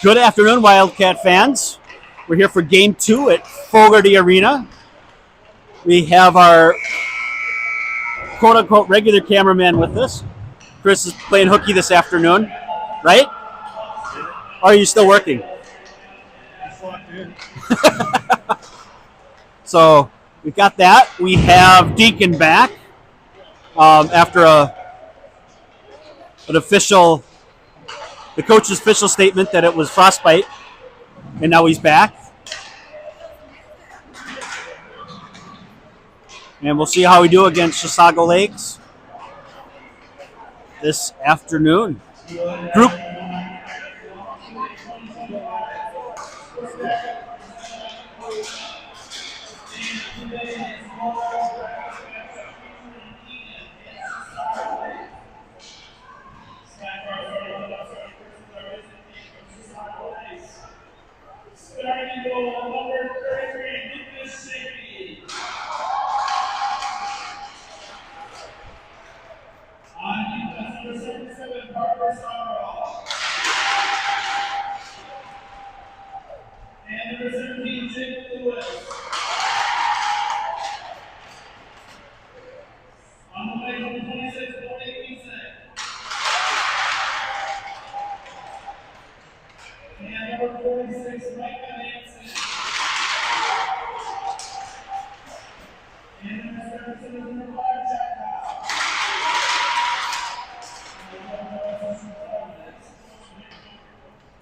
Good afternoon, Wildcat fans. We're here for Game 2 at Fogarty Arena. We have our quote-unquote regular cameraman with us. Chris is playing hooky this afternoon, right? Or are you still working? So we've got that. We have Deacon back after the coach's official statement that it was frostbite, and now he's back. And we'll see how we do against Chisago Lakes this afternoon. Group.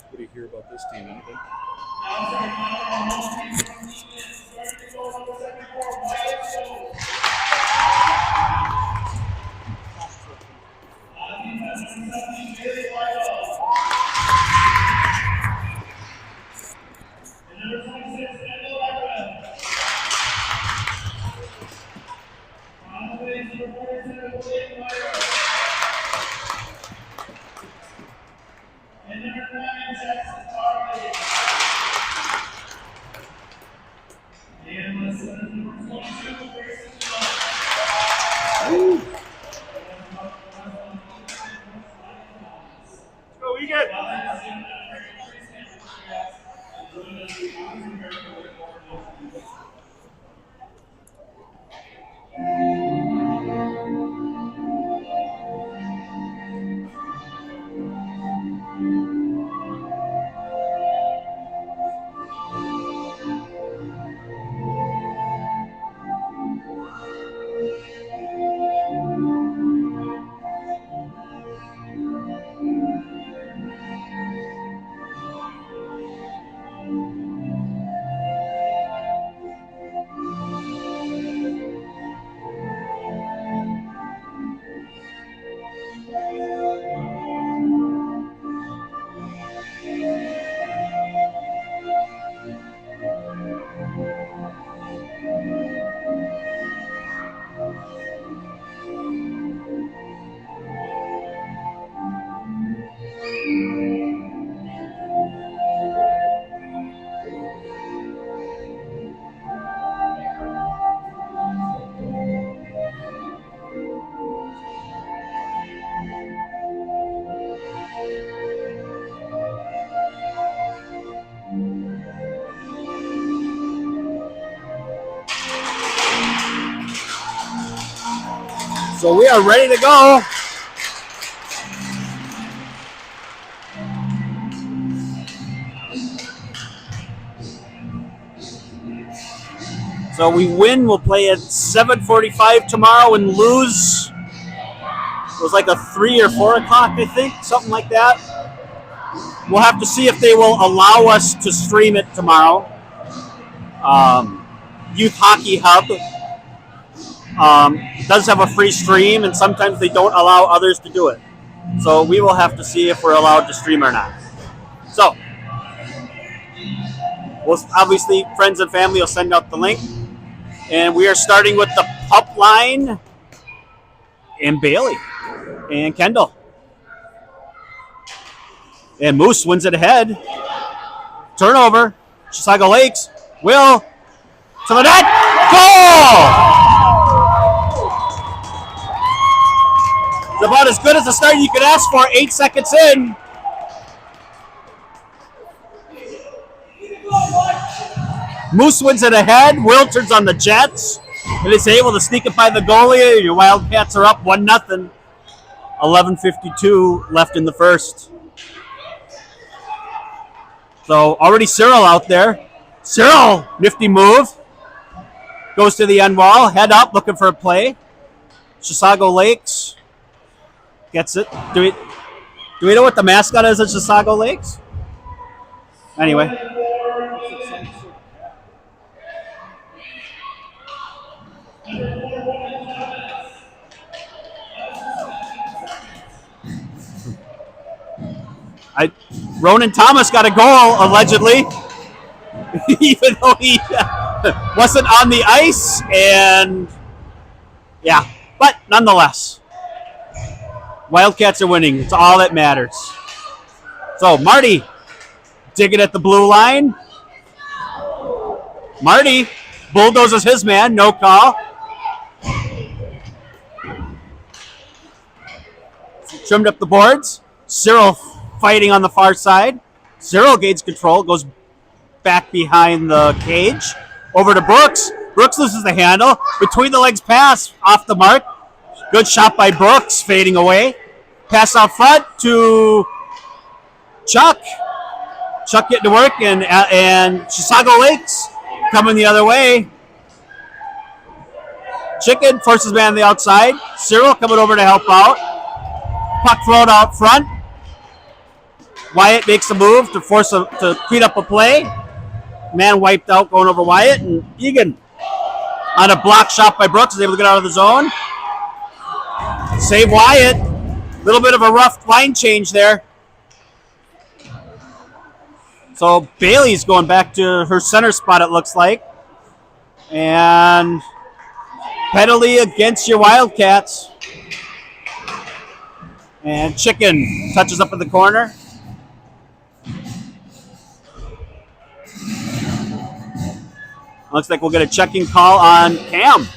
What do you hear about this team? Anything? Go Eagan! So we are ready to go. So we win, we'll play at 7:45 tomorrow, and lose, it was like a 3 or 4 o'clock, I think, something like that. We'll have to see if they will allow us to stream it tomorrow. Youth Hockey Hub does have a free stream, and sometimes they don't allow others to do it. So we will have to see if we're allowed to stream or not. So, we'll, obviously, friends and family will send out the link. And we are starting with the pup line and Bailey and Kendall. And Moose wins it ahead. Turnover. Chisago Lakes will to the net. Goal! It's about as good as a start you could ask for. 8 seconds in. Moose wins it ahead. Will turns on the Jets. And is able to sneak it by the goalie. Your Wildcats are up 1-0. 11:52 left in the first. So already Cyril out there. Cyril, nifty move. Goes to the end wall. Head up, looking for a play. Chisago Lakes gets it. Do we know what the mascot is at Chisago Lakes? Anyway. Ronan Thomas got a goal, allegedly, even though he wasn't on the ice. And, yeah, but nonetheless, Wildcats are winning. It's all that matters. So, Marty digging at the blue line. Marty bulldozes his man, no call. Trimmed up the boards. Cyril fighting on the far side. Cyril gains control, goes back behind the cage. Over to Brooks. Brooks loses the handle. Between the legs pass, off the mark. Good shot by Brooks, fading away. Pass out front to Chuck. Chuck getting to work, and Chisago Lakes coming the other way. Chicken forces man on the outside. Cyril coming over to help out. Puck thrown out front. Wyatt makes a move to clean up a play. Man wiped out going over Wyatt, and Eagan on a block shot by Brooks is able to get out of the zone. Save Wyatt. A little bit of a rough line change there. So Bailey's going back to her center spot, it looks like. And penalty against your Wildcats. And Chicken touches up in the corner. Looks like we'll get a checking call on Cam.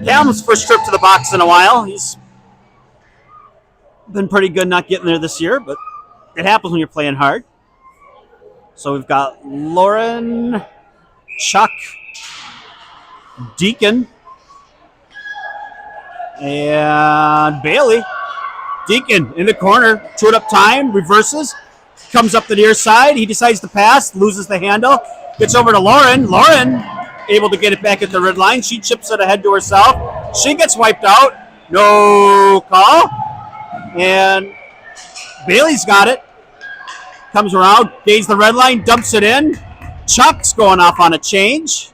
Cam's first trip to the box in a while. He's been pretty good not getting there this year, but it happens when you're playing hard. So we've got Lauren, Chuck, Deacon, and Bailey. Deacon in the corner, chewed up time, reverses, comes up the near side. He decides to pass, loses the handle, gets over to Lauren. Lauren able to get it back at the red line. She chips it ahead to herself. She gets wiped out. No call. And Bailey's got it. Comes around, gains the red line, dumps it in. Chuck's going off on a change.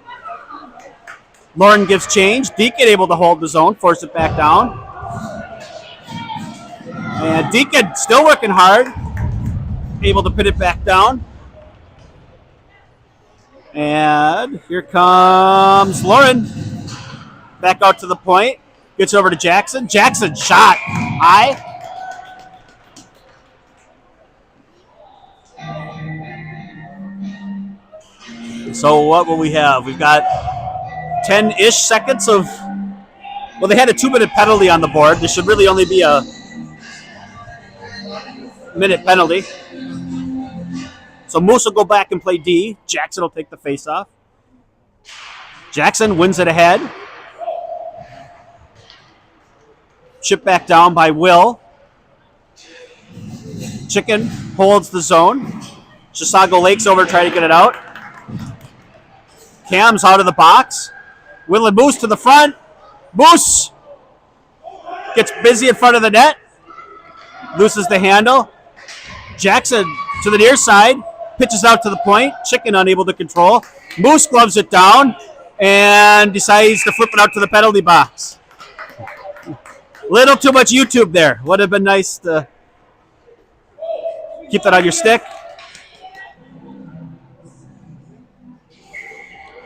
Lauren gives change. Deacon able to hold the zone, force it back down. And Deacon still working hard. Able to put it back down. And here comes Lauren. Back out to the point. Gets over to Jackson. Jackson shot high. So what will we have? We've got 10-ish seconds of... Well, they had a 2-minute penalty on the board. There should really only be a minute penalty. So Moose will go back and play D. Jackson will take the face-off. Jackson wins it ahead. Chip back down by Will. Chicken holds the zone. Chisago Lakes over to try to get it out. Cam's out of the box. Will and Moose to the front. Moose gets busy in front of the net. Loses the handle. Jackson to the near side. Pitches out to the point. Chicken unable to control. Moose gloves it down and decides to flip it out to the penalty box. Little too much YouTube there. Would have been nice to keep that on your stick.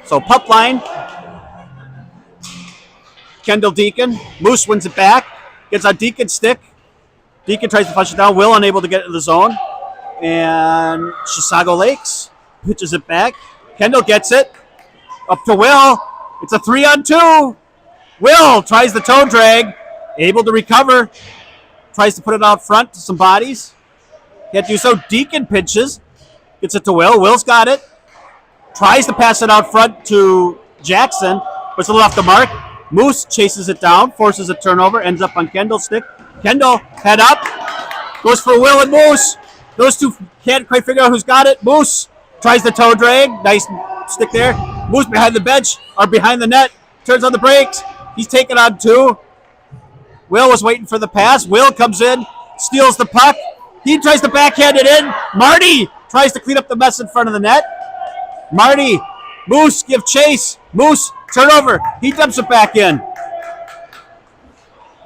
So pup line. Kendall Deacon. Moose wins it back. Gets on Deacon's stick. Deacon tries to flush it down. Will unable to get into the zone. And Chisago Lakes pitches it back. Kendall gets it. Up to Will. It's a 3-on-2. Will tries the toe drag. Able to recover. Tries to put it out front to some bodies. Can't do so. Deacon pinches. Gets it to Will. Will's got it. Tries to pass it out front to Jackson. But it's a little off the mark. Moose chases it down. Forces a turnover. Ends up on Kendall's stick. Kendall, head up. Goes for Will and Moose. Those two can't quite figure out who's got it. Moose tries the toe drag. Nice stick there. Moose behind the bench or behind the net. Turns on the brakes. He's taken on 2. Will was waiting for the pass. Will comes in. Steals the puck. He tries to backhand it in. Marty tries to clean up the mess in front of the net. Marty. Moose give chase. Moose turnover. He dumps it back in.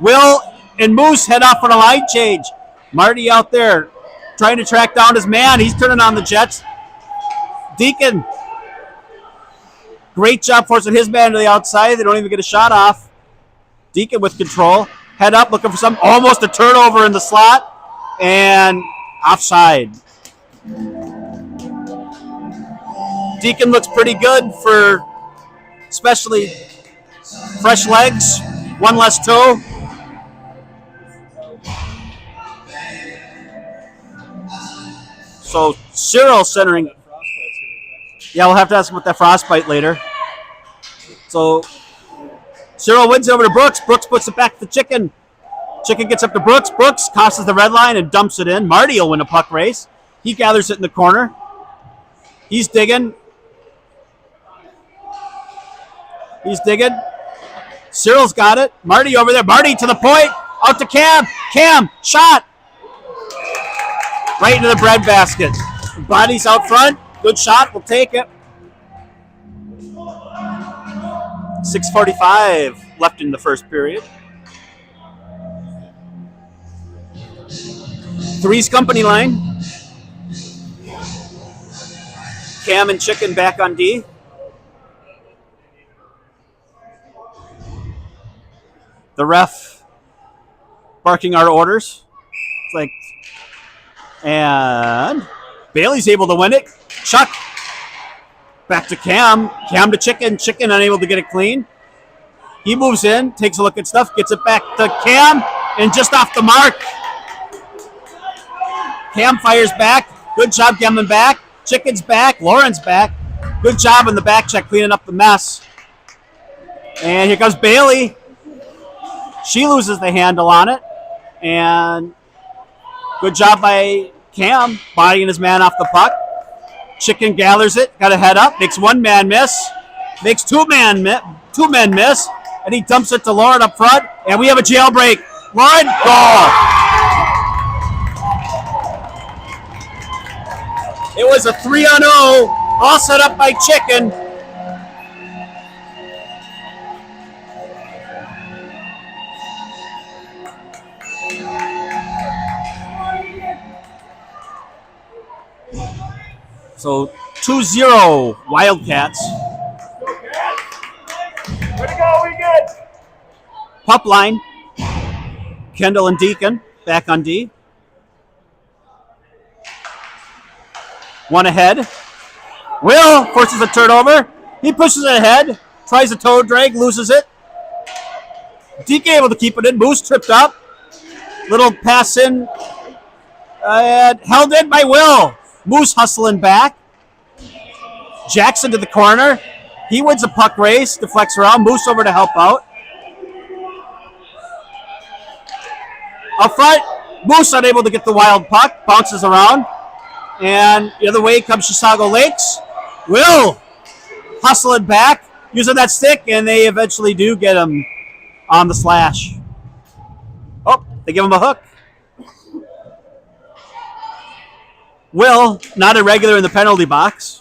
Will and Moose head off on a line change. Marty out there trying to track down his man. He's turning on the Jets. Deacon. Great job forcing his man to the outside. They don't even get a shot off. Deacon with control. Head up looking for some. Almost a turnover in the slot. And offside. Deacon looks pretty good for especially fresh legs. One less toe. So Cyril centering. Yeah, we'll have to ask him about that frostbite later. So Cyril wins over to Brooks. Brooks puts it back to Chicken. Chicken gets up to Brooks. Brooks crosses the red line and dumps it in. Marty will win a puck race. He gathers it in the corner. He's digging. Cyril's got it. Marty over there. Marty to the point. Out to Cam. Cam, shot. Right into the breadbasket. Bodies out front. Good shot. We'll take it. 6:45 left in the first period. Three's company line. Cam and Chicken back on D. The ref barking our orders. It's like, and Bailey's able to win it. Chuck back to Cam. Cam to Chicken. Chicken unable to get it clean. He moves in, takes a look at stuff, gets it back to Cam, and just off the mark. Cam fires back. Good job coming back. Chicken's back. Lauren's back. Good job in the back check cleaning up the mess. And here comes Bailey. She loses the handle on it. And good job by Cam bodying his man off the puck. Chicken gathers it. Got a head up. Makes one man miss. Makes two men miss. And he dumps it to Lauren up front. And we have a jailbreak. Lauren, goal. It was a 3-0, all set up by Chicken. So 2-0 Wildcats. Way to go, we good. Pup line. Kendall and Deacon back on D. One ahead. Will forces a turnover. He pushes it ahead. Tries a toe drag. Loses it. DK able to keep it in. Moose tripped up. Little pass in. And held in by Will. Moose hustling back. Jackson to the corner. He wins a puck race. Deflects around. Moose over to help out. Up front. Moose unable to get the wild puck. Bounces around. And the other way comes Chisago Lakes. Will hustling back, using that stick, and they eventually do get him on the slash. Oh, they give him a hook. Will, not a regular in the penalty box.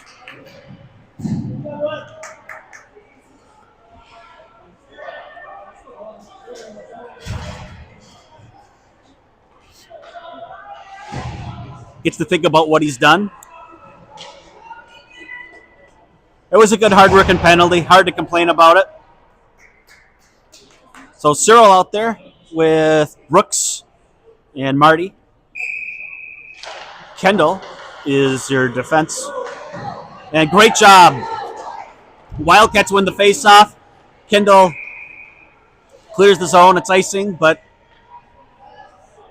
Gets to think about what he's done. It was a good, hard-working penalty. Hard to complain about it. So Cyril out there with Brooks and Marty. Kendall is your defense. And great job. Wildcats win the face-off. Kendall clears the zone. It's icing, but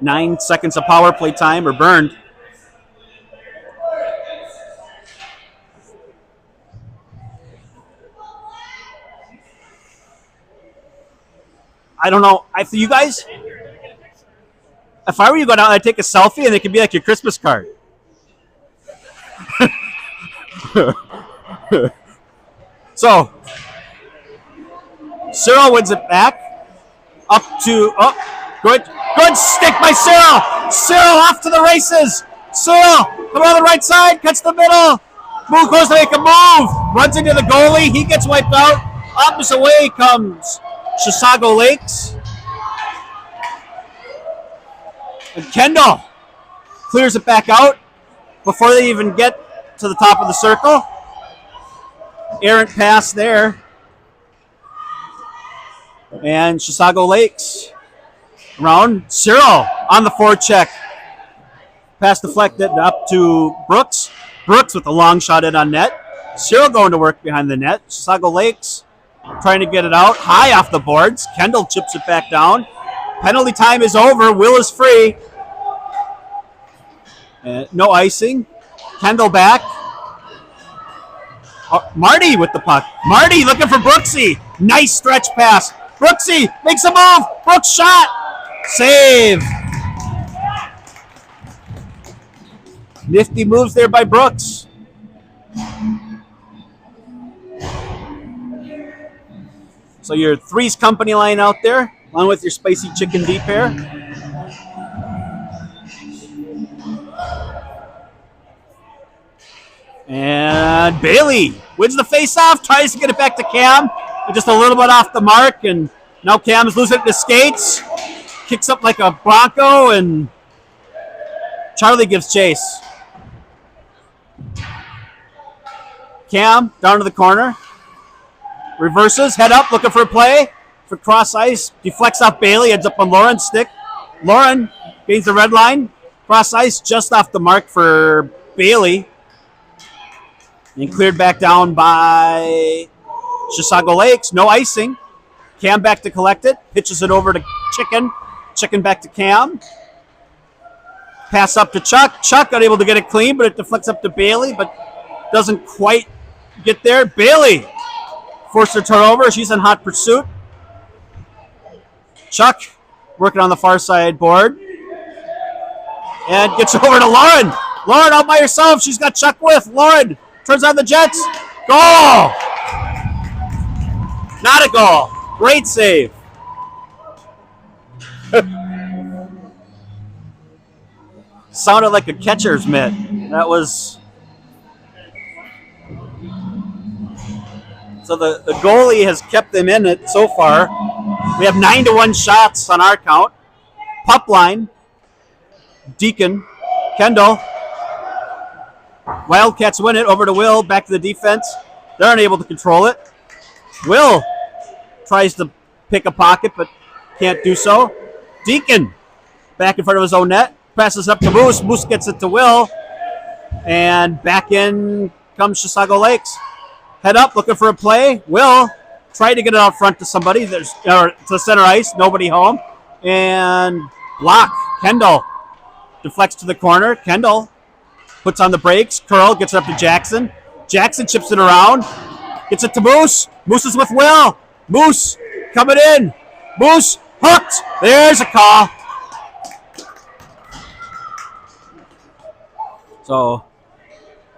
9 seconds of power play time are burned. I don't know. You guys, if I were you, go down, I'd take a selfie, and it could be like your Christmas card. So, Cyril wins it back. Up to, good stick by Cyril. Cyril off to the races. Cyril, come on the right side, cuts the middle. Move goes to make a move. Runs into the goalie. He gets wiped out. Opposite way comes Chisago Lakes. And Kendall clears it back out before they even get to the top of the circle. Errant pass there. And Chisago Lakes around. Cyril on the forecheck. Pass deflected up to Brooks. Brooks with a long shot in on net. Cyril going to work behind the net. Chisago Lakes trying to get it out. High off the boards. Kendall chips it back down. Penalty time is over. Will is free. No icing. Kendall back. Marty with the puck. Marty looking for Brooksy. Nice stretch pass. Brooksy makes a move. Brooks shot. Save. Nifty moves there by Brooks. So your Three's Company line out there, along with your spicy chicken deep pair. And Bailey wins the face-off, tries to get it back to Cam, but just a little bit off the mark, and now Cam's losing the skates. Kicks up like a Bronco, and Charlie gives chase. Cam down to the corner. Reverses, head up, looking for a play. For cross ice, deflects off Bailey, ends up on Lauren's stick. Lauren gains the red line. Cross ice just off the mark for Bailey. And cleared back down by Chisago Lakes. No icing. Cam back to collect it. Pitches it over to Chicken. Chicken back to Cam. Pass up to Chuck. Chuck unable to get it clean, but it deflects up to Bailey, but doesn't quite get there. Bailey forced her turnover. She's in hot pursuit. Chuck working on the far side board. And gets over to Lauren. Lauren out by herself. She's got Chuck with. Lauren turns on the Jets. Goal! Not a goal. Great save. Sounded like a catcher's mitt. That was... So the goalie has kept them in it so far. We have 9-1 shots on our count. Pup line. Deacon. Kendall. Wildcats win it. Over to Will. Back to the defense. They're unable to control it. Will tries to pick a pocket, but can't do so. Deacon back in front of his own net. Passes up to Moose. Moose gets it to Will. And back in comes Chisago Lakes. Head up, looking for a play. Will try to get it out front to somebody. There's to the center ice. Nobody home. And block. Kendall deflects to the corner. Kendall puts on the brakes. Curl gets it up to Jackson. Jackson chips it around. Gets it to Moose. Moose is with Will. Moose coming in. Moose hooked. There's a call. So,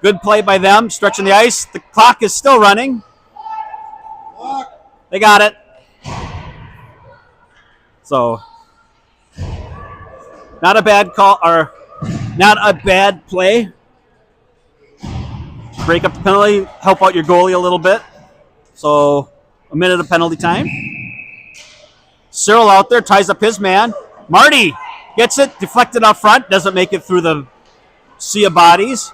good play by them, stretching the ice. The clock is still running. They got it. So, not a bad call, or not a bad play. Break up the penalty, help out your goalie a little bit. So, a minute of penalty time. Cyril out there, ties up his man. Marty gets it, deflected out front, doesn't make it through the sea of bodies.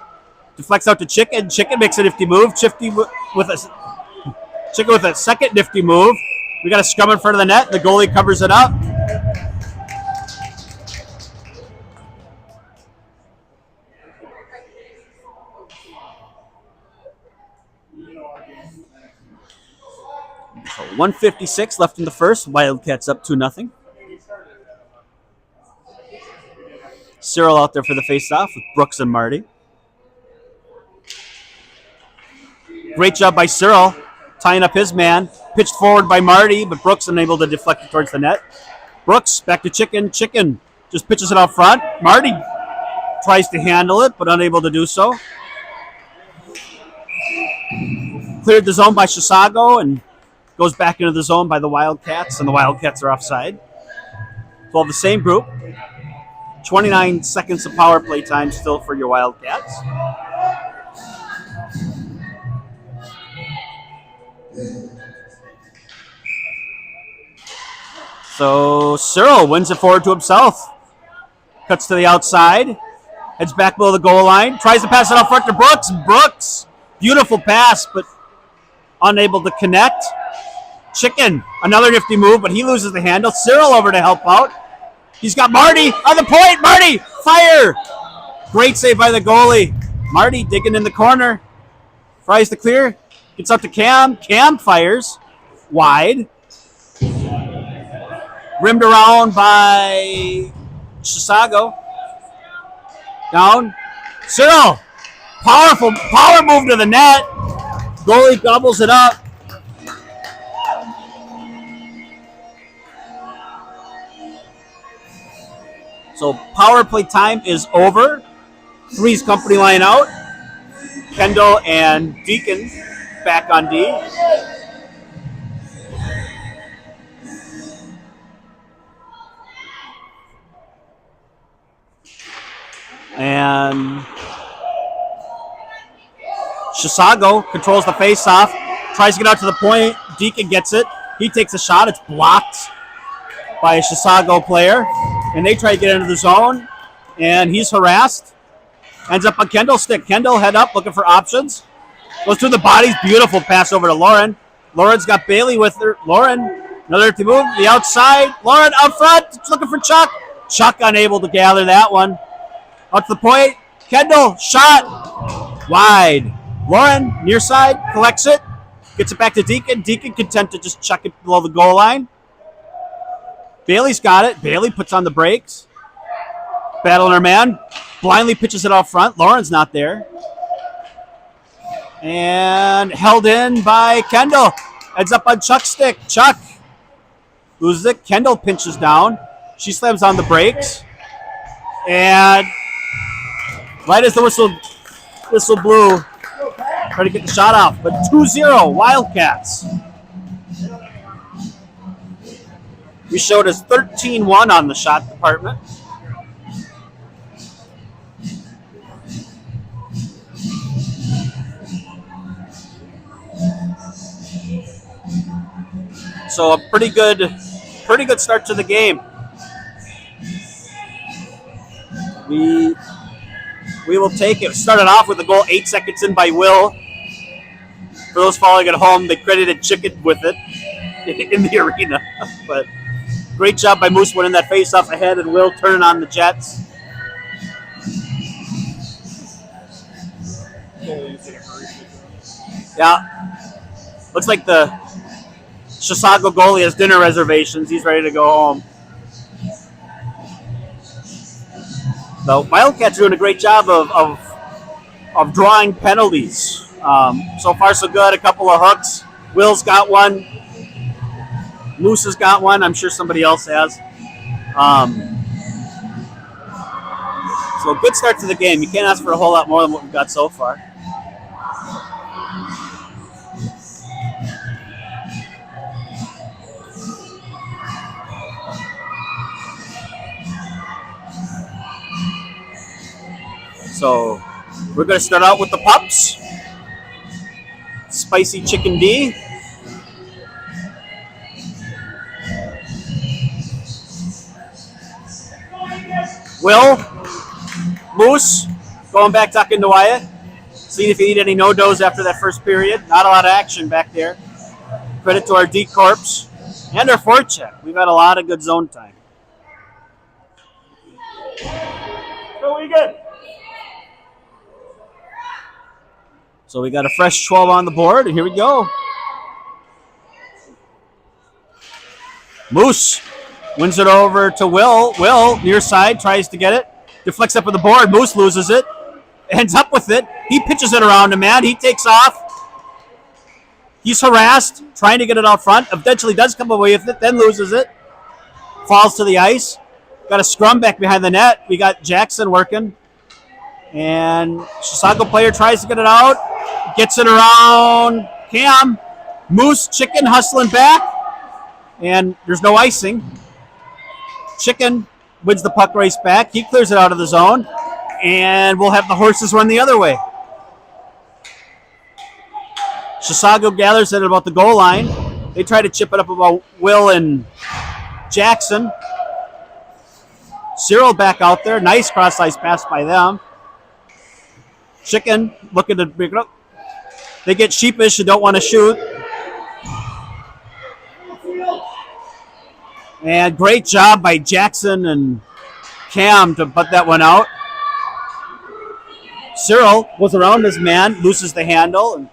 Deflects out to Chicken. Chicken makes a nifty move. Chicken with a second nifty move. We got a scrum in front of the net. The goalie covers it up. So 1:56 left in the first. Wildcats up 2-0. Cyril out there for the face-off with Brooks and Marty. Great job by Cyril, tying up his man. Pitched forward by Marty, but Brooks unable to deflect it towards the net. Brooks back to Chicken. Chicken just pitches it out front. Marty tries to handle it, but unable to do so. Cleared the zone by Chisago and goes back into the zone by the Wildcats, and the Wildcats are offside. 12 the same group. 29 seconds of power play time still for your Wildcats. So Cyril wins it forward to himself. Cuts to the outside. Heads back below the goal line. Tries to pass it out front to Brooks. Brooks, beautiful pass, but unable to connect. Chicken, another nifty move, but he loses the handle. Cyril over to help out. He's got Marty on the point. Marty, fire! Great save by the goalie. Marty digging in the corner. Tries to clear. Gets out to Cam. Cam fires. Wide. Rimmed around by Chisago. Down. Cyril. Powerful power move to the net. Goalie gobbles it up. So power play time is over. Three's company line out. Kendall and Deacon back on D. And Chisago controls the face-off. Tries to get out to the point. Deacon gets it. He takes a shot. It's blocked by a Chisago player. And they try to get into the zone. And he's harassed. Ends up on Kendall's stick. Kendall head up looking for options. Goes through the bodies. Beautiful pass over to Lauren. Lauren's got Bailey with her. Lauren, another empty move. The outside. Lauren up front. Looking for Chuck. Chuck unable to gather that one. Out to the point. Kendall, shot. Wide. Lauren, near side, collects it. Gets it back to Deacon. Deacon content to just chuck it below the goal line. Bailey's got it. Bailey puts on the brakes. Battling her man. Blindly pitches it out front. Lauren's not there. And held in by Kendall. Heads up on Chuck's stick. Chuck loses it. Kendall pinches down. She slams on the brakes. And right as the whistle blew, try to get the shot off. But 2-0 Wildcats. We showed us 13-1 on the shot department. So a pretty good start to the game. We will take it. Started off with a goal 8 seconds in by Will. For those following at home, they credited Chicken with it in the arena. But great job by Moose winning that face-off ahead and Will turning on the Jets. Yeah. Looks like the Chisago goalie has dinner reservations. He's ready to go home. The Wildcats are doing a great job of drawing penalties. So far, so good. A couple of hooks. Will's got one. Moose has got one. I'm sure somebody else has. So a good start to the game. You can't ask for a whole lot more than what we've got so far. So we're going to start out with the pups. Spicy Chicken D. Will. Moose. Going back talking to Wyatt. Seeing if he need any no-dos after that first period. Not a lot of action back there. Credit to our D-Corps and our forecheck. We've had a lot of good zone time. So Eagan. So we got a fresh 12 on the board, and here we go. Moose wins it over to Will. Will, near side, tries to get it. Deflects up on the board. Moose loses it. Ends up with it. He pitches it around to man. He takes off. He's harassed, trying to get it out front. Eventually does come away with it, then loses it. Falls to the ice. Got a scrum back behind the net. We got Jackson working. And Chisago player tries to get it out. Gets it around Cam. Moose, Chicken hustling back. And there's no icing. Chicken wins the puck race back. He clears it out of the zone. And we'll have the horses run the other way. Chisago gathers it about the goal line. They try to chip it up about Will and Jackson. Cyril back out there. Nice cross-ice pass by them. Chicken looking to pick it up. They get sheepish and don't want to shoot. And great job by Jackson and Cam to put that one out. Cyril was around his man, loses the handle, and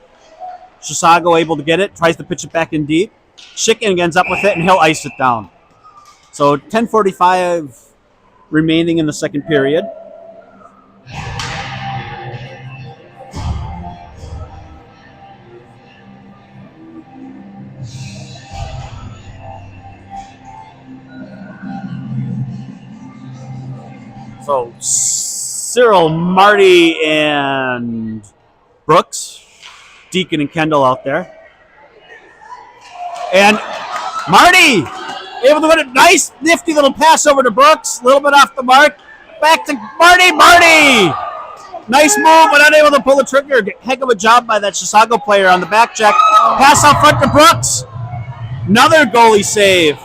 Chisago able to get it, tries to pitch it back in deep. Chicken ends up with it, and he'll ice it down. So 10:45 remaining in the second period. So Cyril, Marty, and Brooks, Deacon and Kendall out there. And Marty able to win a nice, nifty little pass over to Brooks. A little bit off the mark. Back to Marty. Marty! Nice move, but unable to pull the trigger. Heck of a job by that Chisago player on the back check. Pass out front to Brooks. Another goalie save.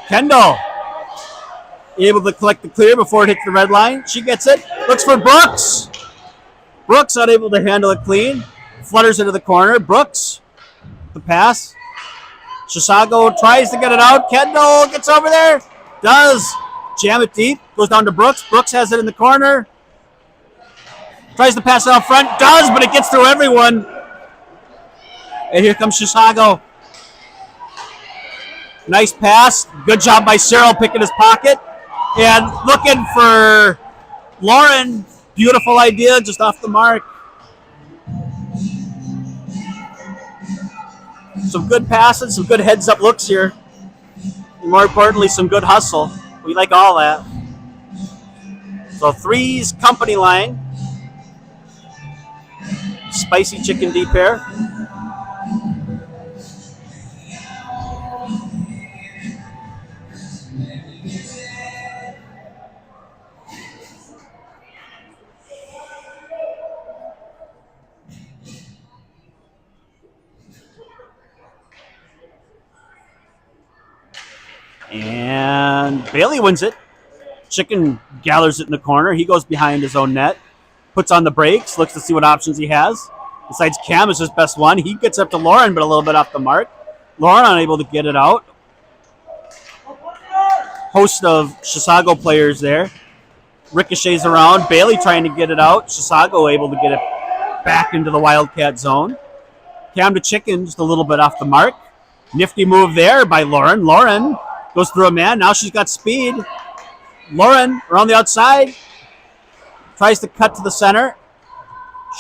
Kendall able to collect the clear before it hits the red line. She gets it. Looks for Brooks. Brooks unable to handle it clean. Flutters into the corner. Brooks, the pass. Chisago tries to get it out. Kendall gets over there. Does. Jam it deep. Goes down to Brooks. Brooks has it in the corner. Tries to pass it out front. Does, but it gets through everyone. And here comes Chisago. Nice pass. Good job by Cyril picking his pocket. And looking for Lauren. Beautiful idea, just off the mark. Some good passes, some good heads-up looks here. And more importantly, some good hustle. We like all that. So threes company line. Spicy chicken deep pair. And Bailey wins it. Chicken gathers it in the corner. He goes behind his own net. Puts on the brakes. Looks to see what options he has. Besides Cam is his best one. He gets up to Lauren, but a little bit off the mark. Lauren unable to get it out. Host of Chisago players there. Ricochets around. Bailey trying to get it out. Chisago able to get it back into the Wildcat zone. Cam to Chicken, just a little bit off the mark. Nifty move there by Lauren. Lauren goes through a man. Now she's got speed. Lauren around the outside. Tries to cut to the center.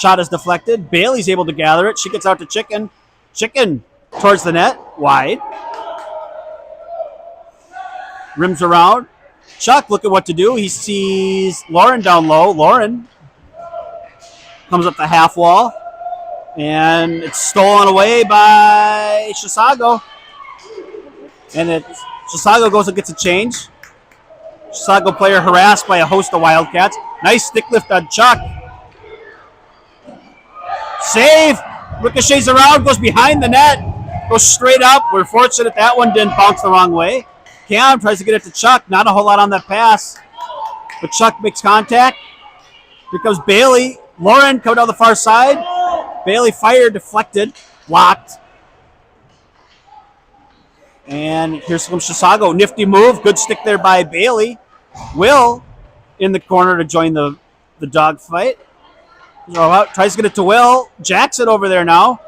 Shot is deflected. Bailey's able to gather it. She gets out to Chicken. Chicken towards the net. Wide. Rims around. Chuck looking what to do. He sees Lauren down low. Lauren comes up the half wall. And it's stolen away by Chisago. And Chisago goes and gets a change. Chisago player harassed by a host of Wildcats. Nice stick lift on Chuck. Save. Ricochets around, goes behind the net. Goes straight up. We're fortunate that one didn't bounce the wrong way. Cam tries to get it to Chuck. Not a whole lot on that pass. But Chuck makes contact. Here comes Bailey. Lauren coming down the far side. Bailey fired, deflected, blocked. And here's comes Chisago. Nifty move. Good stick there by Bailey. Will in the corner to join the dog fight. Tries to get it to Will. Jackson over there now.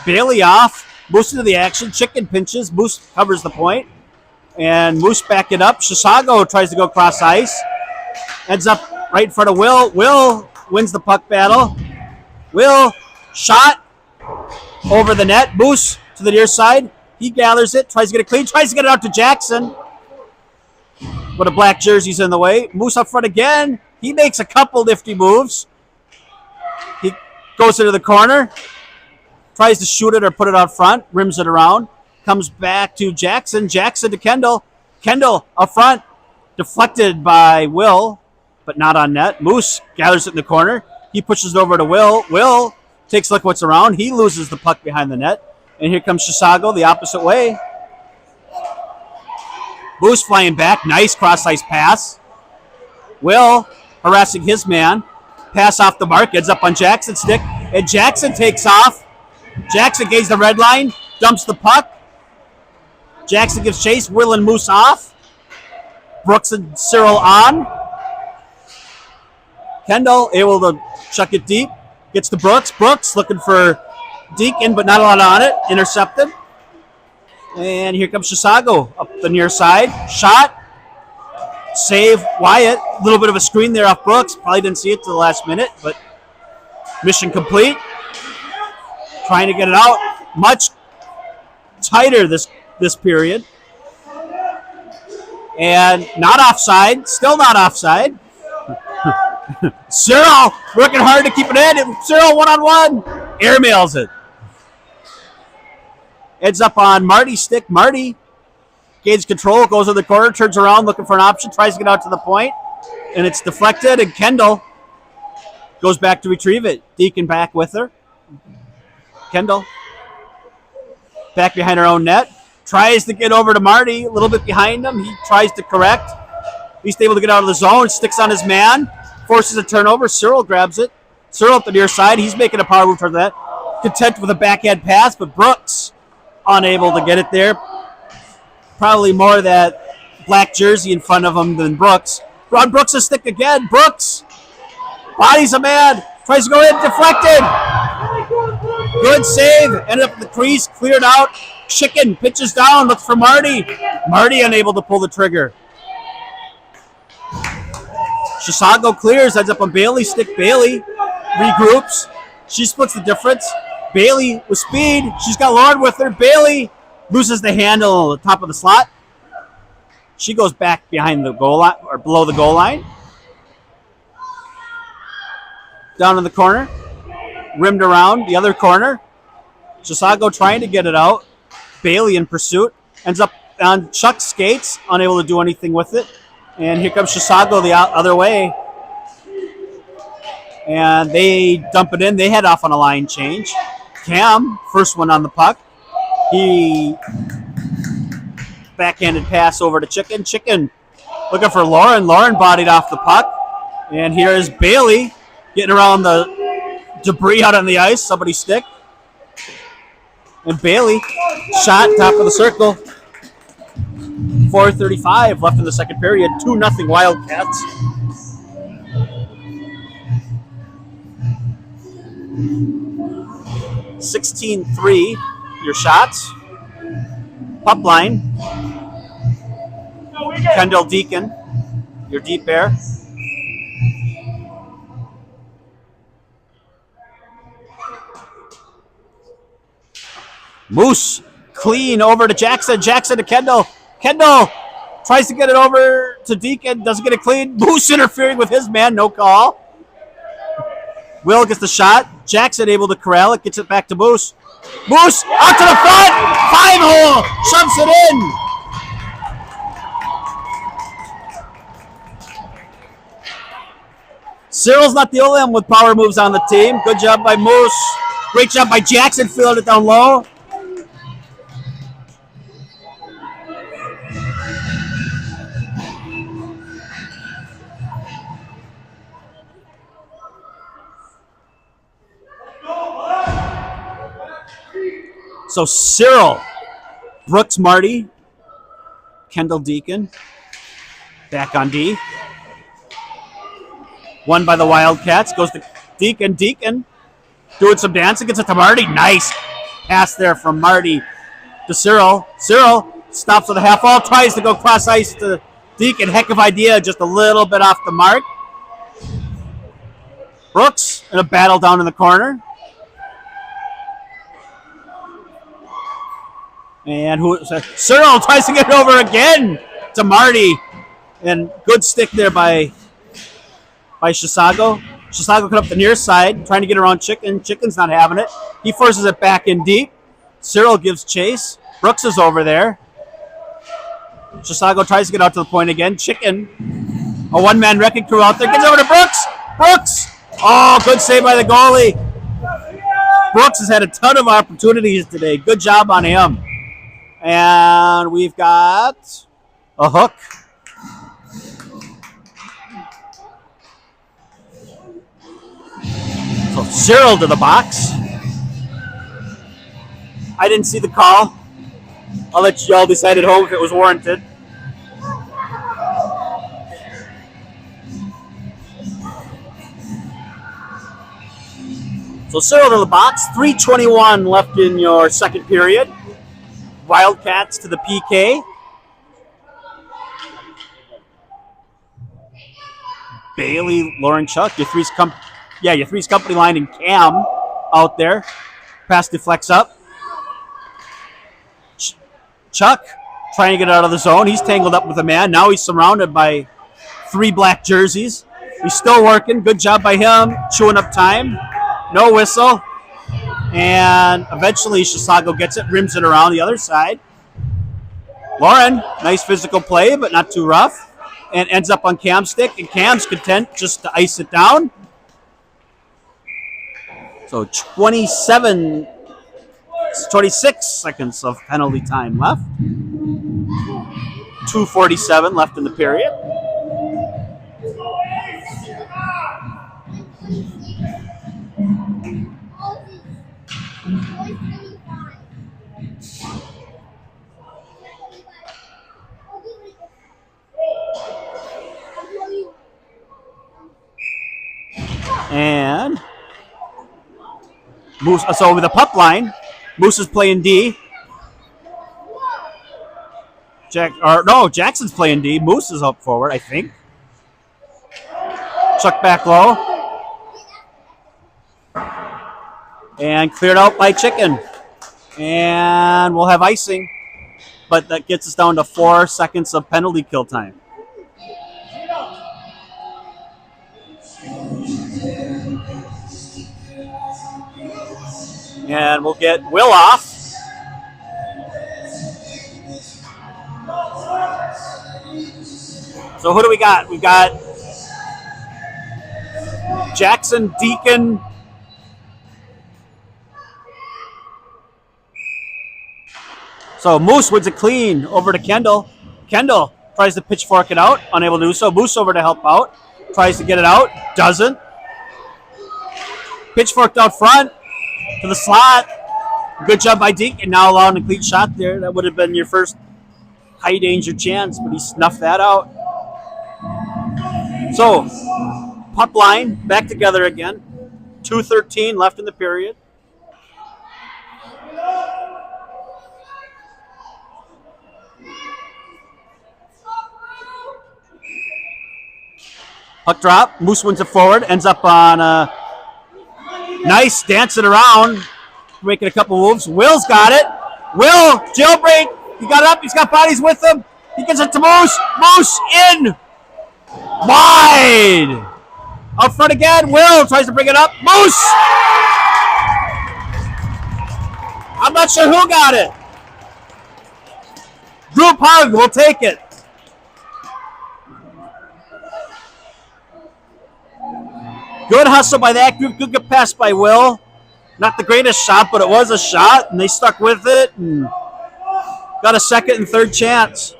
Bailey off. Moose into the action. Chicken pinches. Moose covers the point. And Moose back it up. Chisago tries to go cross ice. Ends up right in front of Will. Will wins the puck battle. Will shot over the net. Moose to the near side. He gathers it. Tries to get it clean. Tries to get it out to Jackson. But a black jersey's in the way. Moose up front again. He makes a couple nifty moves. He goes into the corner. Tries to shoot it or put it out front. Rims it around. Comes back to Jackson. Jackson to Kendall. Kendall up front. Deflected by Will, but not on net. Moose gathers it in the corner. He pushes it over to Will. Will takes a look what's around. He loses the puck behind the net. And here comes Chisago the opposite way. Moose flying back. Nice cross-ice pass. Will harassing his man. Pass off the mark. Ends up on Jackson's stick. And Jackson takes off. Jackson gains the red line. Dumps the puck. Jackson gives chase. Will and Moose off. Brooks and Cyril on. Kendall able to chuck it deep. Gets to Brooks. Brooks looking for Deacon, but not a lot on it. Intercepted. And here comes Chisago up the near side. Shot. Save Wyatt. A little bit of a screen there off Brooks. Probably didn't see it till the last minute, but mission complete. Trying to get it out. Much tighter this period. And not offside. Still not offside. Cyril working hard to keep it in. Cyril one-on-one. Airmails it. Ends up on Marty's stick. Marty gains control, goes to the corner, turns around looking for an option, tries to get out to the point, and it's deflected, and Kendall goes back to retrieve it. Deacon back with her. Kendall back behind her own net. Tries to get over to Marty, a little bit behind him. He tries to correct. He's able to get out of the zone, sticks on his man, forces a turnover. Cyril grabs it. Cyril up the near side. He's making a power move towards that. Content with a backhand pass, but Brooks unable to get it there. Probably more of that black jersey in front of him than Brooks. Ron Brooks' a stick again. Brooks bodies a man. Tries to go in, deflected. Good save. Ended up in the crease, cleared out. Chicken pitches down, looks for Marty. Marty unable to pull the trigger. Chisago clears, ends up on Bailey's stick. Bailey regroups. She splits the difference. Bailey with speed. She's got Lauren with her. Bailey loses the handle at the top of the slot. She goes back behind the goal line, or below the goal line. Down in the corner. Rimmed around the other corner. Chisago trying to get it out. Bailey in pursuit. Ends up on Chuck's skates, unable to do anything with it. And here comes Chisago the other way. And they dump it in. They head off on a line change. Cam, first one on the puck. He backhanded pass over to Chicken. Chicken looking for Lauren. Lauren bodied off the puck. And here is Bailey getting around the debris out on the ice. Somebody's stick. And Bailey shot top of the circle. 4:35 left in the second period. 2-0 Wildcats. (16-3) your shots. Pup line. Kendall Deacon, your deep air. Moose clean over to Jackson. Jackson to Kendall. Kendall tries to get it over to Deacon. Doesn't get it clean. Moose interfering with his man. No call. Will gets the shot. Jackson able to corral it. Gets it back to Moose. Moose out to the front. 5-hole. Shoves it in. Cyril's not the only one with power moves on the team. Good job by Moose. Great job by Jackson. Fielded it down low. So Cyril, Brooks Marty, Kendall Deacon, back on D. Won by the Wildcats, goes to Deacon. Deacon doing some dancing, gets it to Marty. Nice pass there from Marty to Cyril. Cyril stops with a half wall, tries to go cross ice to Deacon. Heck of idea, just a little bit off the mark. Brooks in a battle down in the corner. And Cyril tries to get it over again to Marty. And good stick there by Chisago. Chisago cut up the near side, trying to get around Chicken. Chicken's not having it. He forces it back in deep. Cyril gives chase. Brooks is over there. Chisago tries to get out to the point again. Chicken, a one-man wrecking crew out there, gets over to Brooks. Brooks! Oh, good save by the goalie. Brooks has had a ton of opportunities today. Good job on him. And we've got a hook. So Cyril to the box. I didn't see the call. I'll let y'all decide at home if it was warranted. So Cyril to the box. 3:21 left in your second period. Wildcats to the PK. Bailey, Lauren Chuck, your three's company line and Cam out there. Pass deflects up. Chuck trying to get out of the zone. He's tangled up with a man. Now he's surrounded by 3 black jerseys. He's still working. Good job by him. Chewing up time. No whistle. And eventually Chisago gets it, rims it around the other side. Lauren, nice physical play, but not too rough. And ends up on Cam's stick. And Cam's content just to ice it down. So 26 seconds of penalty time left. 2:47 left in the period. And Moose, so with the puck line, Moose is playing D. Jackson's playing D. Moose is up forward, I think. Chuck back low. And cleared out by Chicken. And we'll have icing. But that gets us down to 4 seconds of penalty kill time. And we'll get Will off. So who do we got? We've got Jackson, Deacon. So Moose wins it clean over to Kendall. Kendall tries to pitchfork it out, unable to do so. Moose over to help out. Tries to get it out, doesn't. Pitchforked out front to the slot. Good job by Deke, and now allowing a clean shot there. That would have been your first high danger chance, but he snuffed that out. So, puck line back together again. 2:13 left in the period. Puck drop. Moose wins it forward. Ends up on a nice dancing around. Making a couple moves. Will's got it. Will, jailbreak. He got up. He's got bodies with him. He gets it to Moose. Moose in. Wide. Out front again. Will tries to bring it up. Moose. I'm not sure who got it. Group hug. We'll take it. Good hustle by that group. Good pass by Will. Not the greatest shot, but it was a shot, and they stuck with it and got a second and third chance.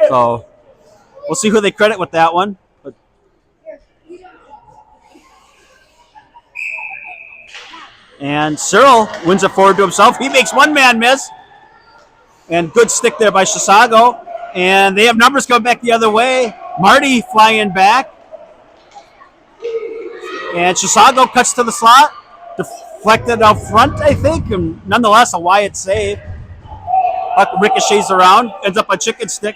So we'll see who they credit with that one. And Cyril wins it forward to himself. He makes one man miss. And good stick there by Chisago. And they have numbers coming back the other way. Marty flying back. And Chisago cuts to the slot. Deflected out front, I think. And nonetheless, a Wyatt save. Puck ricochets around. Ends up on chicken stick.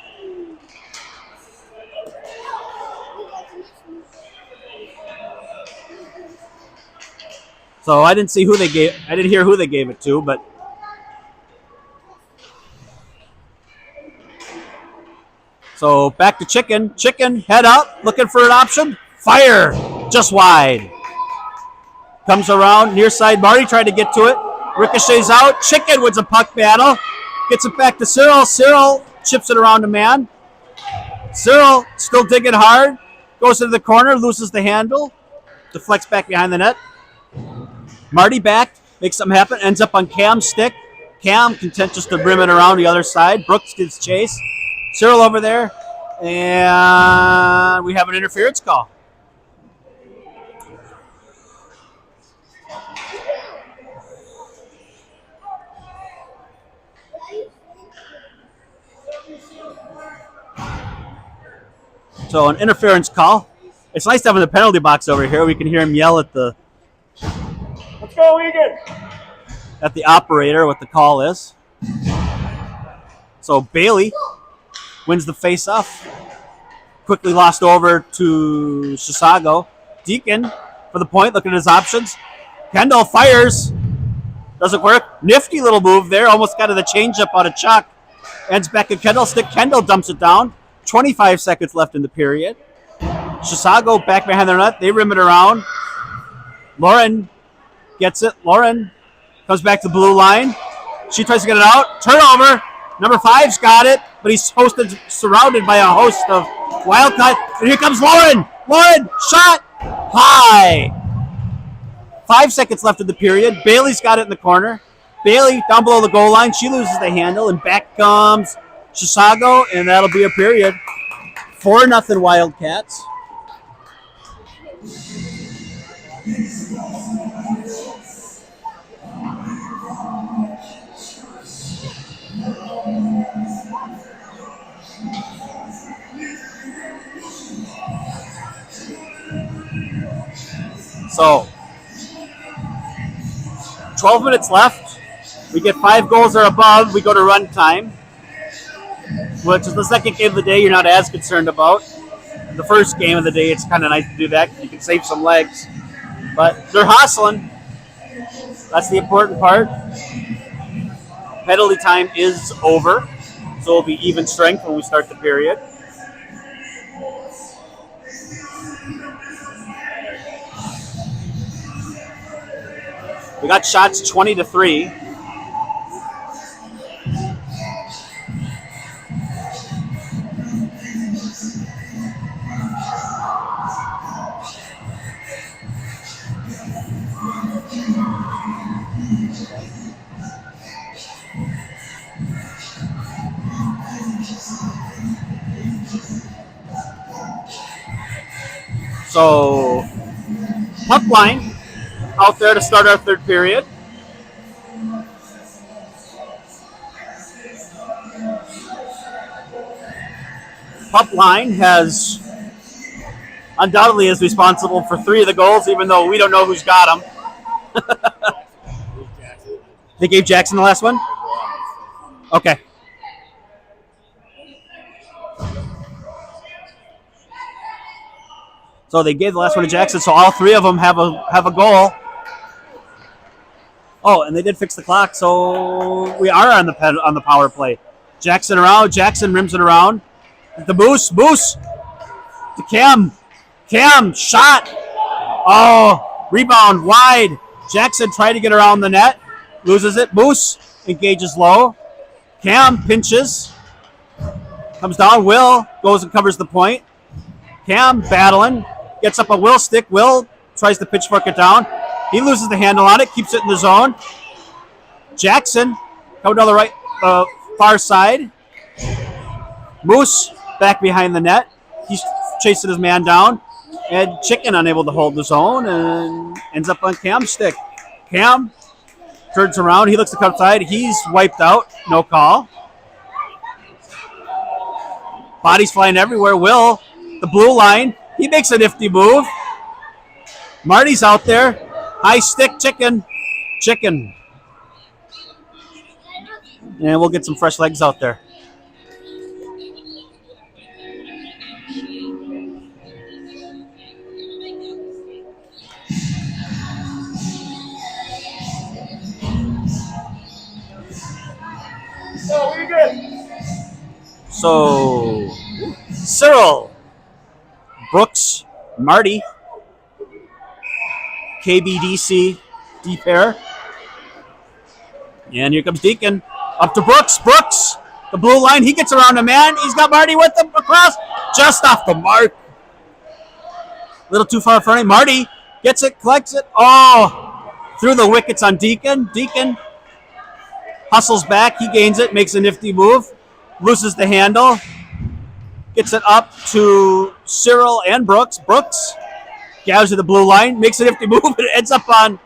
So I didn't see who they gave. I didn't hear who they gave it to, but so back to Chicken. Chicken head up, looking for an option. Fire, just wide. Comes around near side. Marty tried to get to it. Ricochets out. Chicken wins a puck battle. Gets it back to Cyril. Cyril chips it around a man. Cyril still digging hard. Goes into the corner, loses the handle. Deflects back behind the net. Marty back, makes something happen, ends up on Cam's stick. Cam content just to brim it around the other side. Brooks gives chase. Cyril over there, and we have an interference call. So an interference call. It's nice having the penalty box over here. We can hear him yell at the Let's go, Eagan! At the operator what the call is. So Bailey wins the face-off. Quickly lost over to Chisago. Deacon for the point, looking at his options. Kendall fires. Doesn't work. Nifty little move there. Almost got to the changeup out of Chuck. Ends back at Kendall's stick. Kendall dumps it down. 25 seconds left in the period. Chisago back behind their net. They rim it around. Lauren gets it. Lauren comes back to the blue line. She tries to get it out. Turnover. Number 5's got it, but he's surrounded by a host of Wildcat. And here comes Lauren. Lauren, shot. High. 5 seconds left in the period. Bailey's got it in the corner. Bailey down below the goal line. She loses the handle, and back comes Chisago, and that'll be a period. 4-0 Wildcats. So, 12 minutes left. We get 5 goals or above. We go to run time, which is the second game of the day you're not as concerned about. The first game of the day, it's kind of nice to do that. You can save some legs. But they're hustling. That's the important part. Penalty time is over, so it'll be even strength when we start the period. We got shots 20-3. So, puck line out there to start our third period. Puck line has undoubtedly is responsible for 3 of the goals, even though we don't know who's got them. They gave Jackson the last one? Okay. So they gave the last one to Jackson, so all 3 of them have a goal. Oh, and they did fix the clock, so we are on the power play. Jackson around. Jackson rims it around. The Moose to Cam. Cam shot. Oh, rebound wide. Jackson tried to get around the net, loses it. Moose engages low. Cam pinches, comes down. Will goes and covers the point. Cam battling. Gets up a Will stick. Will tries to pitchfork it down. He loses the handle on it. Keeps it in the zone. Jackson coming down the right, far side. Moose back behind the net. He's chasing his man down. And Chicken unable to hold the zone and ends up on Cam's stick. Cam turns around. He looks to cut side. He's wiped out. No call. Bodies flying everywhere. Will, the blue line. He makes a nifty move. Marty's out there. High stick, chicken. Chicken. And we'll get some fresh legs out there. Go, Eagan. So, Cyril, Brooks, Marty, KBDC, D pair. And here comes Deacon. Up to Brooks. Brooks, the blue line. He gets around a man. He's got Marty with him across. Just off the mark. A little too far in front of him. Marty gets it, collects it. Oh, through the wickets on Deacon. Deacon hustles back. He gains it, makes a nifty move. Loses the handle. Gets it up to Cyril and Brooks. Brooks gathers to the blue line. Makes a nifty move. It ends up on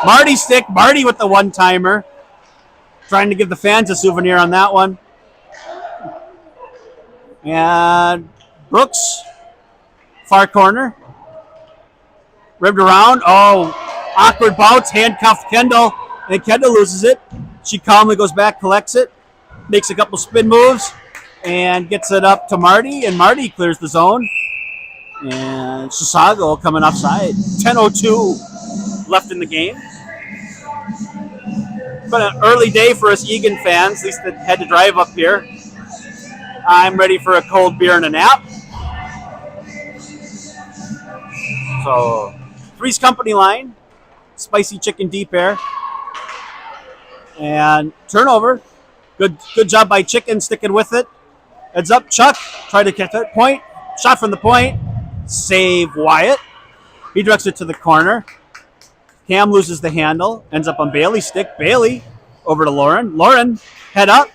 Marty's stick. Marty with the one-timer. Trying to give the fans a souvenir on that one. And Brooks, far corner. Ribbed around. Oh, awkward bounce. Handcuffed Kendall. And Kendall loses it. She calmly goes back, collects it. Makes a couple spin moves. And gets it up to Marty. And Marty clears the zone. And Chisago coming offside. 10:02 left in the game. Been an early day for us Eagan fans, at least that had to drive up here. I'm ready for a cold beer and a nap. So, Three's Company line, spicy chicken deep air, and turnover. Good job by Chicken sticking with it. Heads up, Chuck tried to catch that point. Shot from the point. Save Wyatt. He directs it to the corner. Cam loses the handle, ends up on Bailey's stick. Bailey over to Lauren. Lauren, head up,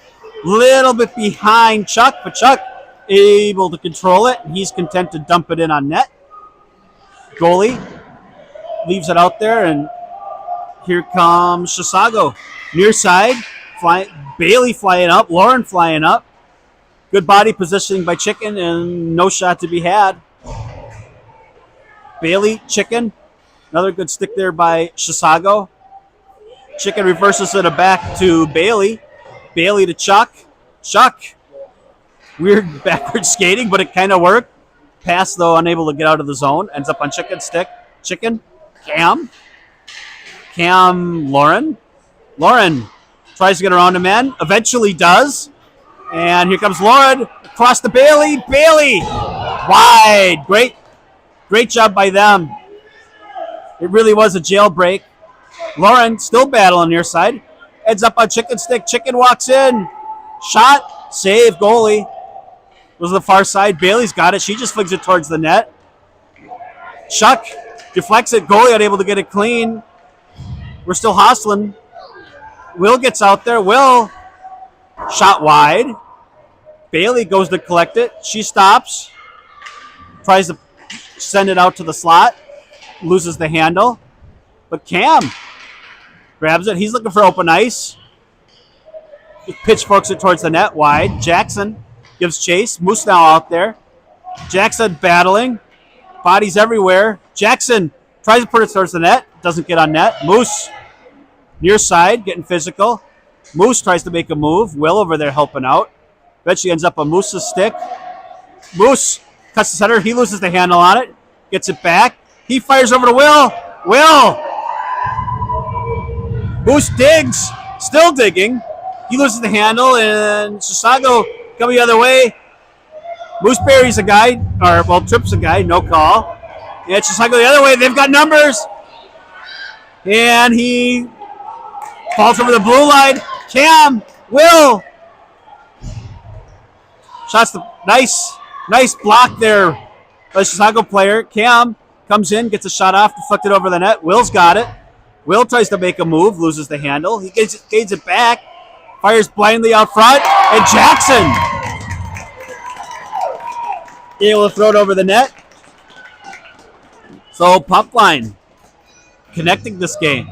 little bit behind Chuck, but Chuck able to control it. He's content to dump it in on net. Goalie leaves it out there, and here comes Chisago. Near side, Bailey flying up, Lauren flying up. Good body positioning by Chicken, and no shot to be had. Bailey, Chicken. Another good stick there by Chisago. Chicken reverses it back to Bailey. Bailey to Chuck. Chuck. Weird backward skating, but it kind of worked. Pass, though, unable to get out of the zone. Ends up on Chicken's stick. Chicken. Cam. Cam, Lauren. Lauren tries to get around a man. Eventually does. And here comes Lauren. Across to Bailey. Bailey. Wide. Great job by them. It really was a jailbreak. Lauren still battling near side. Heads up on Chicken's stick. Chicken walks in. Shot. Save. Goalie. Goes to the far side. Bailey's got it. She just flings it towards the net. Chuck deflects it. Goalie unable to get it clean. We're still hustling. Will gets out there. Will. Shot wide. Bailey goes to collect it. She stops. Tries to send it out to the slot. Loses the handle. But Cam grabs it. He's looking for open ice. He pitchforks it towards the net wide. Jackson gives chase. Moose now out there. Jackson battling. Bodies everywhere. Jackson tries to put it towards the net. Doesn't get on net. Moose near side getting physical. Moose tries to make a move. Will over there helping out. Eventually ends up on Moose's stick. Moose cuts the center. He loses the handle on it. Gets it back. He fires over to Will. Will. Moose digs. Still digging. He loses the handle, and Chisago coming the other way. Moose buries a guy, trips a guy, no call. And Chisago the other way. They've got numbers. And he falls over the blue line. Cam. Will. Shots the nice block there by the Chisago player. Cam comes in, gets a shot off, deflected over the net. Will's got it. Will tries to make a move, loses the handle. He gains it back, fires blindly out front, and Jackson able to throw it over the net. So puck line connecting this game.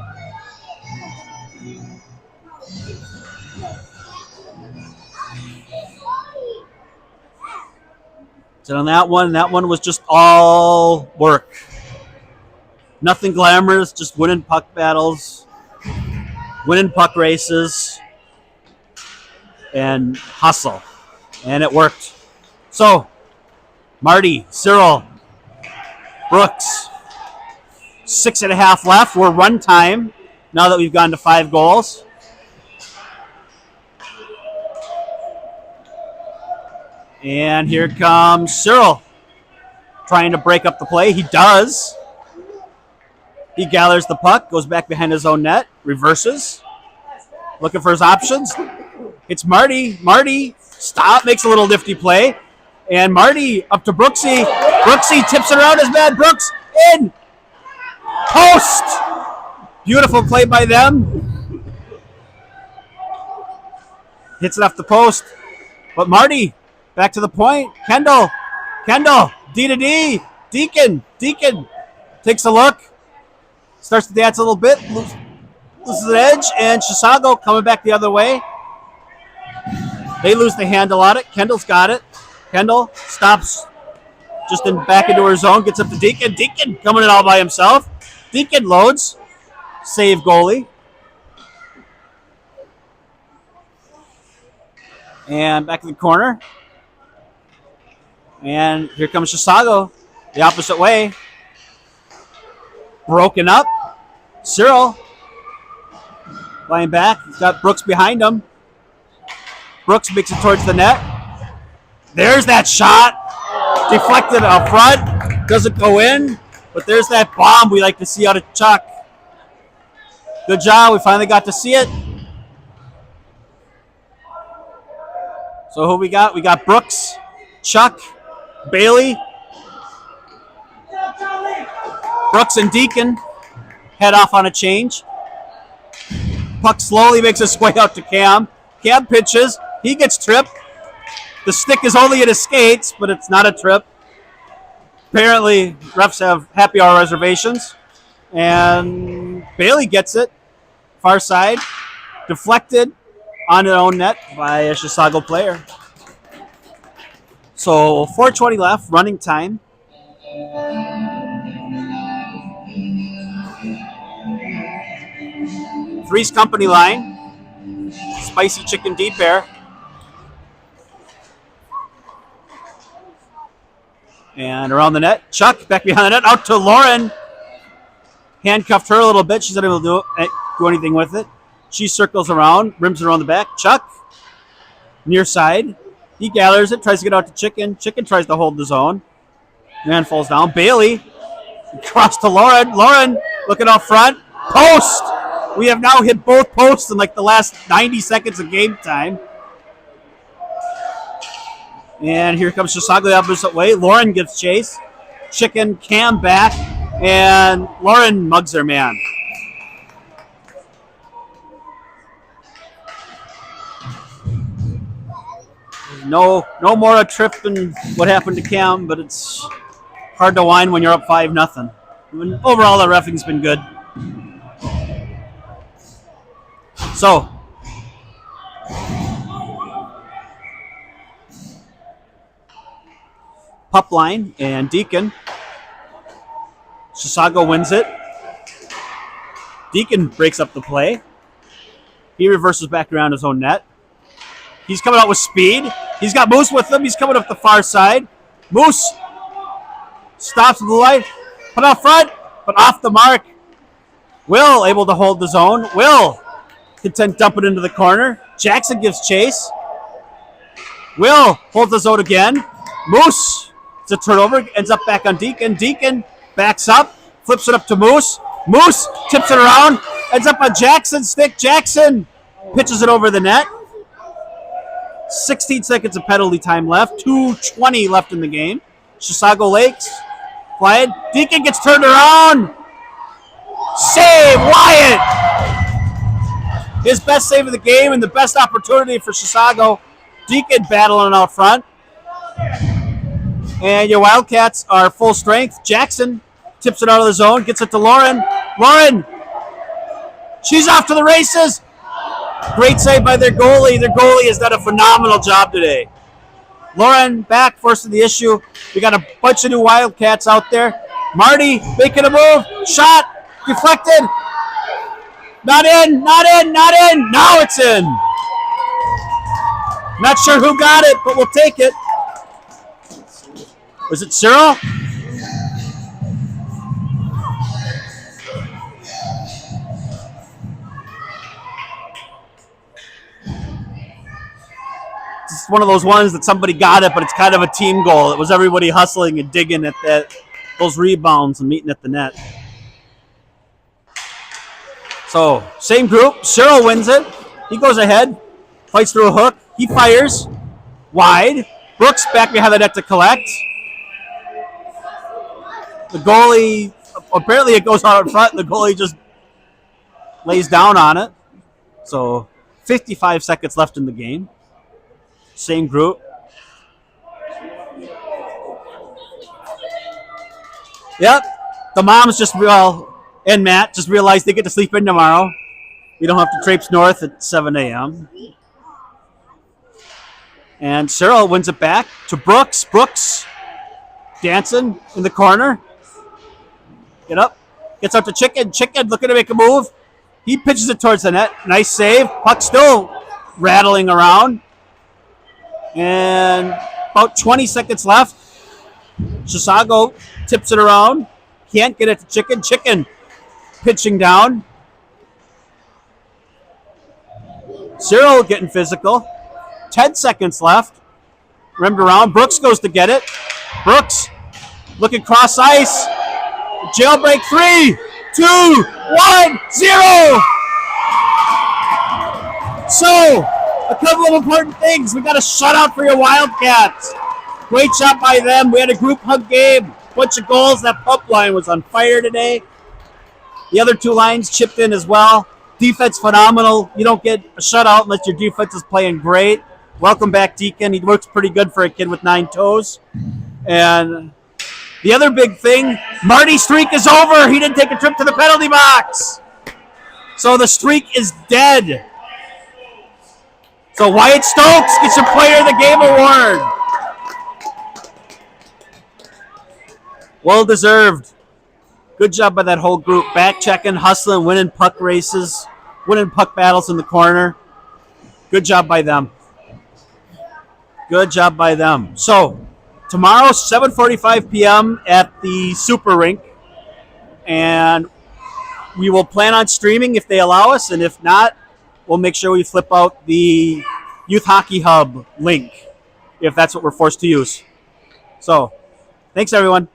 So on that one was just all work. Nothing glamorous, just winning puck battles, winning puck races, and hustle. And it worked. So, Marty, Cyril, Brooks, 6.5 left. We're run time now that we've gone to 5 goals. And here comes Cyril trying to break up the play. He does. He gathers the puck, goes back behind his own net, reverses, looking for his options. It's Marty. Marty, stop, makes a little nifty play. And Marty up to Brooksy. Brooksy tips it around his man. Brooks in. Post. Beautiful play by them. Hits it off the post. But Marty, back to the point. Kendall, D to D. Deacon takes a look. Starts to dance a little bit. Loses an edge. And Chisago coming back the other way. They lose the handle on it. Kendall's got it. Kendall stops just back into her zone. Gets up to Deacon. Deacon coming in all by himself. Deacon loads. Save goalie. And back in the corner. And here comes Chisago. The opposite way. Broken up. Cyril. Flying back. He's got Brooks behind him. Brooks makes it towards the net. There's that shot. Deflected up front. Doesn't go in. But there's that bomb we like to see out of Chuck. Good job. We finally got to see it. So who we got? We got Brooks, Chuck, Bailey. Brooks and Deacon head off on a change. Puck slowly makes its way out to Cam. Cam pitches. He gets tripped. The stick is only at his skates, but it's not a trip. Apparently, refs have happy hour reservations. And Bailey gets it. Far side. Deflected on their own net by a Chisago player. So 4:20 left, running time. Three's company line. Spicy chicken deep air. And around the net. Chuck back behind the net. Out to Lauren. Handcuffed her a little bit. She's not able to do anything with it. She circles around. Rims it around the back. Chuck. Near side. He gathers it. Tries to get out to Chicken. Chicken tries to hold the zone. Man falls down. Bailey. Across to Lauren. Lauren looking out front. Post. We have now hit both posts in like the last 90 seconds of game time. And here comes Chisago the opposite way. Lauren gives chase. Chicken, Cam back. And Lauren mugs her man. No more a trip than what happened to Cam, but it's hard to whine when you're up 5-0. Overall, the reffing's been good. So, pup line and Deacon. Chisago wins it. Deacon breaks up the play. He reverses back around his own net. He's coming out with speed. He's got Moose with him. He's coming up the far side. Moose stops at the line. Put out front, but off the mark. Will able to hold the zone. Will content dump it into the corner. Jackson gives chase. Will holds the zone again. Moose, it's a turnover, ends up back on Deacon. Deacon backs up, flips it up to Moose. Moose tips it around, ends up on Jackson's stick. Jackson pitches it over the net. 16 seconds of penalty time left. 2:20 left in the game. Chisago Lakes. Flying. Deacon gets turned around. Save Wyatt. His best save of the game and the best opportunity for Chisago. Deacon battling out front. And your Wildcats are full strength. Jackson tips it out of the zone. Gets it to Lauren. Lauren. She's off to the races. Great save by their goalie. Their goalie has done a phenomenal job today. Lauren back, first of the issue. We got a bunch of new Wildcats out there. Marty making a move. Shot. Deflected. Not in. Not in. Not in. Now it's in. Not sure who got it, but we'll take it. Was it Cyril? It's one of those ones that somebody got it, but it's kind of a team goal. It was everybody hustling and digging at those rebounds and meeting at the net. So, same group. Cyril wins it. He goes ahead, fights through a hook. He fires wide. Brooks back behind the net to collect. The goalie, apparently it goes out in front. The goalie just lays down on it. So, 55 seconds left in the game. Same group. Yep. The moms and Matt just realized they get to sleep in tomorrow. We don't have to traipse north at 7 a.m. And Cyril wins it back to Brooks. Brooks dancing in the corner. Get up. Gets out to Chicken. Chicken looking to make a move. He pitches it towards the net. Nice save. Puck still rattling around. And about 20 seconds left. Chisago tips it around. Can't get it to Chicken. Chicken pitching down. Cyril getting physical. 10 seconds left. Rimmed around. Brooks goes to get it. Brooks looking cross ice. Jailbreak 3, 2, 1, 0. So, a couple of important things. We got a shutout for your Wildcats. Great job by them. We had a group hug game. Bunch of goals. That pup line was on fire today. The other two lines chipped in as well. Defense phenomenal. You don't get a shutout unless your defense is playing great. Welcome back, Deacon. He works pretty good for a kid with 9 toes. And the other big thing, Marty's streak is over. He didn't take a trip to the penalty box. So the streak is dead. So Wyatt Stokes gets your Player of the Game award. Well deserved. Good job by that whole group. Back checking, hustling, winning puck races, winning puck battles in the corner. Good job by them. Good job by them. So tomorrow, 7:45 p.m. at the Super Rink. And we will plan on streaming if they allow us. And if not, we'll make sure we flip out the Youth Hockey Hub link if that's what we're forced to use. So, thanks, everyone.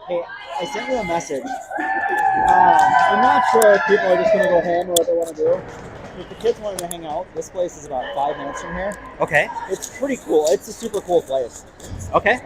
Hey, I sent you a message. I'm not sure if people are just going to go home or what they want to do. If the kids wanted to hang out, this place is about 5 minutes from here. Okay. It's pretty cool. It's a super cool place. Okay.